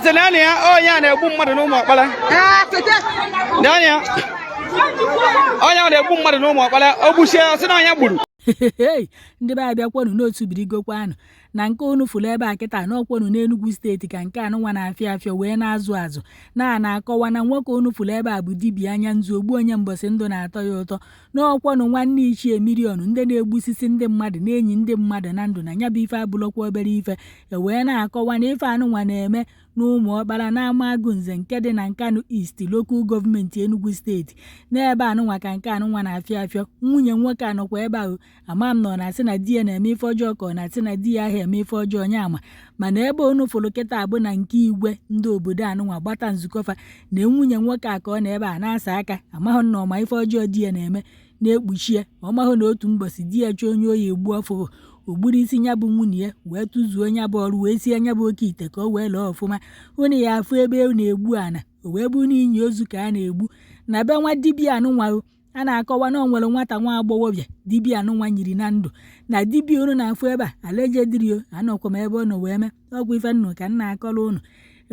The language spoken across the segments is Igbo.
eze naanị ya onye a na-egbu mmadụ n'ụmụ ọkpara naanị ya onye a na-egbu mmadụ n'ụmụ ọkpara o gbuchie ọsị na onye gburu ndị be abịakwanụ n'otu birigokwanụ na nke unu fụrụ ebe a kịta n'ọkwanụ n'Enugu steeti ka nke anụnwa na-afịa afịa wee na-azụ azụ na-akọwa na nwoke unu fụrụ ebe a bụ dibịa anya nzu ogbu onye mbọsị ndụ na-atọ ya ụtọ n'ọkwanụ nwanne ichie Milion ndị na-egbusisi ndị mmadụ na-enyi ndị mmadụ na ndụ na nya bụ ife abụlọkwa obere ife wee na-akọwa na ife anụnwa na-eme n'ụmụ ọkpara na-ama agụ nze nke dị na Nkanu East Local Gọọmenti Enugu steeti n'ebe anụnwa ka nke anụnwa na-afịa afịa nwunye nwoke anọkwa ebe ahụ ama m nọ na-asị na di ya na-eme ife ọjọọ ka ọ na-asị na di ya ahụ eme ife ọjọọ onye ama mana ebe unu fụrụ kịta abụ na nke igwe ndị obodo anụnwa gbata nzukọfa na nwunye nwoke a ka ọ na ebe a na-asa aka amahụ na ọma ife ọjọọ di ya na-eme na-ekpuchie ọmahụ na otu mbọsị di ya chọọ onye oyi egbu ọfụrụ ogburu isi nya bụ nwunye ya wee tụzuo nya bụ ọrụ wee sie nya bụ oke ite ka o wee lọọ ọfụma unu ya afụ ebe na-egbu ana o wee bụ na inyi ozu ka a na-egbu na be nwa dibịa anụnwa a na-akọwa na o nwere nwata nwa agbọghọbịa dibịa anụnwa nyiri na ndụ na dibịa unu na-afụ ebe a alejedrio anọkwa m ebe ọ nọ wee mee ọgwụ ife nnụ ka m na-akọrọ unu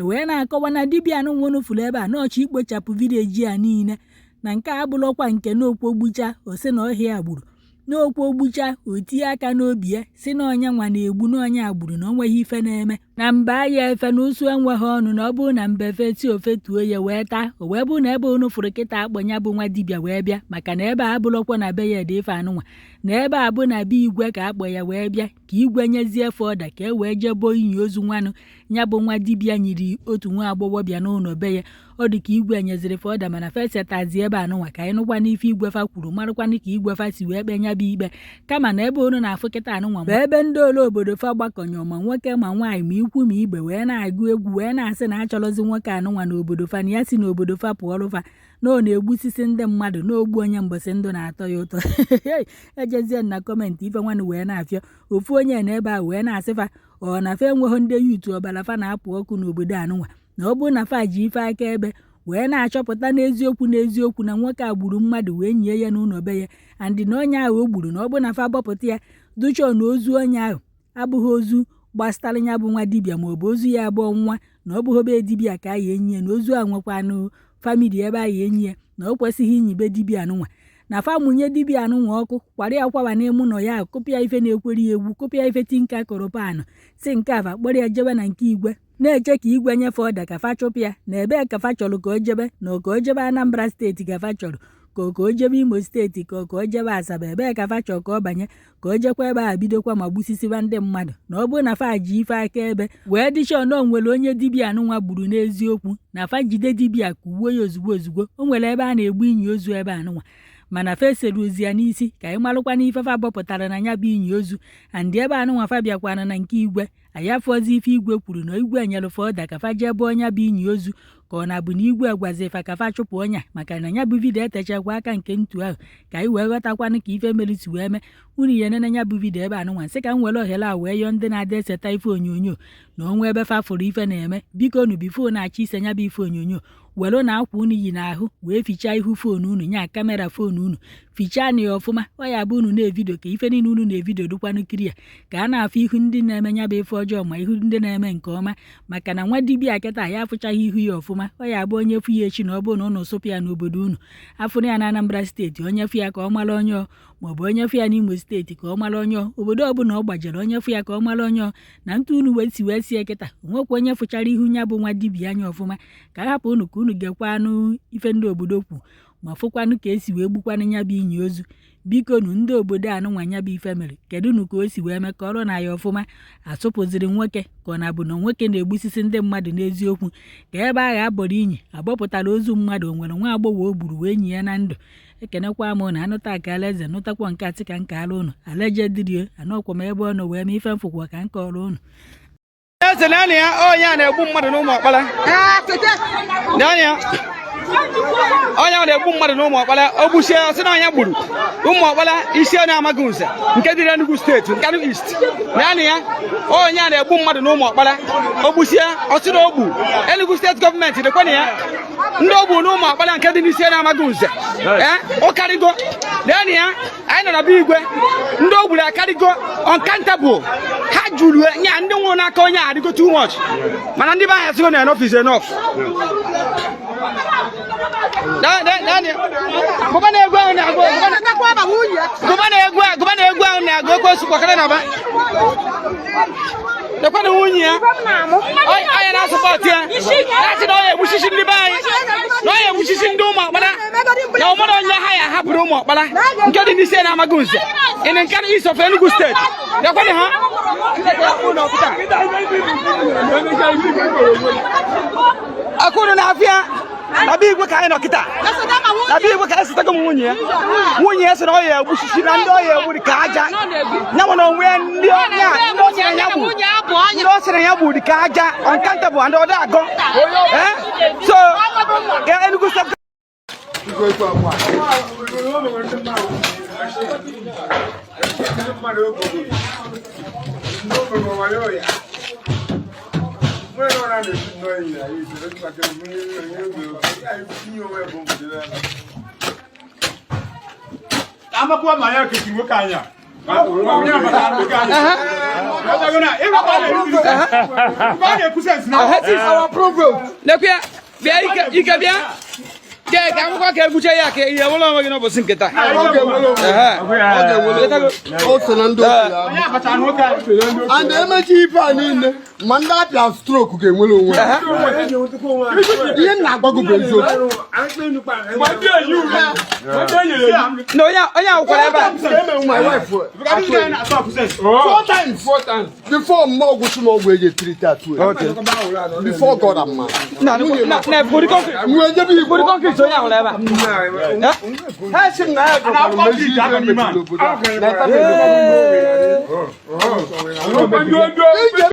wee na-akọwa na dibịa anụnwa unu fụrụ ebe a n'ọchị ikpochapụ vileji a niile na nke abụlọkwa nke n'okwu gbucha ose na ọhịa gburu n'okwu gbucha o tinye aka n'obi ya si na onye nwa na-egbu na onye agburu na onweghị ife na-eme na mba ya efe na ụsụ enweghị ọnụ na ọ bụrụ na mba efe ti ofe tuo ya wee taa o wee bụ na ebe unu fụrụ kịta akpọnya bụ nwa dibịa wee bịa maka na ebe a abụlọkwa na be ya dị ife anụnwa na ebe a bụ na be igwe ka akpọ ya wee bịa ka igwe nyezie fọda ka e wee jebo inyi ozu nwanụ nya bụ nwa dibịa nyiri otu nwa agbọghọbịa n'ụlọ be ya ọ dị ka igwe nyeziri fọda mana fesetazi ebe anụnwa ka anyị nụkwa n'ife igwe fa kwuru marakwanụ ka igwe fa si wee kpe nya bụ ikpe kama na ebe unu na-afụ kịta anụnwa bụ ebe ndị ole obodo fa gbakọnyọ ma nwoke ma nwaanyị ma ikwu ma igbe wee na-agụ egwu wee na-asị na achọrọzi nwoke anụnwa n'obodo fa na ya si n'obodo fa pụọrụ fa na ọ na-egbusisi ndị mmadụ n'ogbu onye mbọsị ndụ na-atọ ya ụtọ ejezie na kọmentị ife nwanne wee na-afịa ofu onye na ebe a wee na-asịfa ọ na fa enweghị ndị yutu ọbara fa na-apụ ọkụ n'obodo anụnwa na ọ bụrụ na fa ji ife aka ebe wee na-achọpụta n'eziokwu na nwoke a gburu mmadụ wee nyie ya n'ụlọ be ya andị na onye ahụ o gburu na ọ bụ na fa gbapụta ya duchọ na ozu onye ahụ abụghị ozu gbasara ya bụ nwa dibịa ma ọ bụ ozu ya abụọ nwa na ọ bụghị be dibịa ka a ya enyi ya na ozu a nwekwanụ famili ebe a ya enyi ya na o kwesịghị inyibe dibịa anụnwa na fa mụnye dibịa anụnwa ọkụ kwara ya kwaba n'ime ụlọ ya kụpịa ife na-ekweri ya egwu kụpịa ife tinka koropanụ si nke afa kpọrọ ya jebe na nke igwe na-eche ka igwe nyefe ọda ka fa chụpụ ya na ebe ka fa chọrọ ka o jebe na ka o jebe Anambra steeti ka fa chọrọ ka o jebe Imo steeti ka o jebe Asaba ebe ka fa chọrọ ka ọ banye ka o jekwa ebe a bidokwa ma gbusisiba ndị mmadụ na ọ bụrụ na fa ji ife aka ebe wee dịchọ na o nwere onye dibịa anụnwa gburu n'eziokwu na fa jide dibịa ka uwe ya ozugbo o nwere ebe a na-egbu inyi ozu ebe anụnwa mana fa esere ozi ya n'isi ka anyị marụkwa n'ife fa bọpụtara na ya bụ inyi ozu andị ebe anụnwa fa bịakwana na nke igwe anyị afọzi ife igwe kwuru na igwe nyere fọda ka fa jebe onye bụ inyi ozu ka ọ na-abụ na igwe gwazifa ka fa chụpụ ọnya maka na ya bụ vidio etechakwa aka nke ntu ahụ ka anyị wee ghọtakwanụ ka ife merisi wee mee unu ihe nene ya bụ vidio ebe anụnwa sị ka m were ohere a wee yọọ ndị na-ada eseta ife onyonyo na onwe ebe fa fụrụ ife na-eme biko nu bifo na-achọ ise ya bụ ife onyonyo were na akwa unu yi n'ahụ wee fichaa ihu foonu unu nya kamera foonu unu fichaa na ya ọfụma ọ ya bụ unu na-evidio ka ife niile unu na-evidio dịkwanụ kiria ka a na-afụ ihu ndị na-eme nya bụ ife ọjọọ ma ihu ndị na-eme nke ọma maka na nwa dibịa kịta ya afụchaghị ihu ya ọfụma ọ ya bụ onye fụ ya echi na ọ bụ na ụnụ sụpụ ya n'obodo unu afụrụ ya na Anambra steeti onye fụ ya ka ọ mara onye maọbụ onye fụ ya n'Imo steeti ka ọ mara onye obodo ọbụla ọ gbajere onye fụ ya ka ọ mara onye na ntụ unu wee sie kịta onwekwa onye fụchara ihu ya bụ nwa dibịa anya ọfụma ka hapụ unu ka unu gekwanụ ife ndị obodo kwu ma fụkwanụ ka esi wee gbukwanụ ya bụ inyi ozu biko nu ndị obodo anụnwa ya bụ ife mere kedu nu ka o si wee mee ka ọrụ na ya ọfụma asụpụziri nwoke ka ọ na-abụ na nwoke na-egbusisi ndị mmadụ n'eziokwu ka ebe agha abọrọ inyi agbọpụtara ozu mmadụ o nwere nwa agbọghọ o gburu wee nyi ya na ndụ ekenekwa m na anụta aka alaeze nụtakwa nke atị ka nke ala ụnụ alejedirio anọkwa m ebe ọ nọ wee mee ife mfụkwa ka nke ọrụ ụnụ eze naanị ya onye a na-egbu mmadụ n'ụmụ ọkpara naanị ya onye a na-egbu mmadụ n'ụmụ ọkpara o gbuchie ọsị na onye gburu ụmụ ọkpara isi onye amaghị nze nke dị n'Enugu steeti Nkanu East naanị ya onye a na-egbu mmadụ n'ụmụ ọkpara o gbuchie ọsị na ogbu Enugu steeti gọọmenti dịkwana ya ndị ogbu n'ụmụ ọkpara nke dị n'isi onye amaghị nze ụkarịgo naanị ya anyị nọ na be igwe ndị ogburu akarịgo ọnkantable ha julu nya ndị nwụrụ n'aka onye adịgo too much mana ndị be anyị asịgo na enough is enough gụba na-egwu ahụ na-agụ ekwesu kwakara na ba lekwa na nwunye ya onye na-asọpọtụ ya na-asị na onye egbuchichi ndị be anyị na onye egbuchichi ndị ụmụ ọkpara na ụmụrụ onye ha ya hapụrụ ụmụ ọkpara nke dị n'isi na-amaghị nze ịnị nke East of Enugu steeti lekwa na ha akụrụ na-afịa Nabi igwe ka anyị nọ kịta Nabi igwe ka anyị sitago nwunye ya sị na ọ ya egbuchichi na ndị ọ ya egbu dị ka aja nyanwụ na onwe ndị ọ sịrị ya bụ dị ka aja uncountable and ọdọ agọ so ga Enugu steeti I'm a poor man, kicking with Kanya. Our program. Look here, you can be. Yeah, I'm going to go to you. I'm going to go to Sinketa. And the MG mandate of stroke came will win. No, yeah, whatever. My wife, 4 times. Before more go to more wage 3 tattoo. Before God and man. No, put it concrete. So yeah, whatever. Yeah.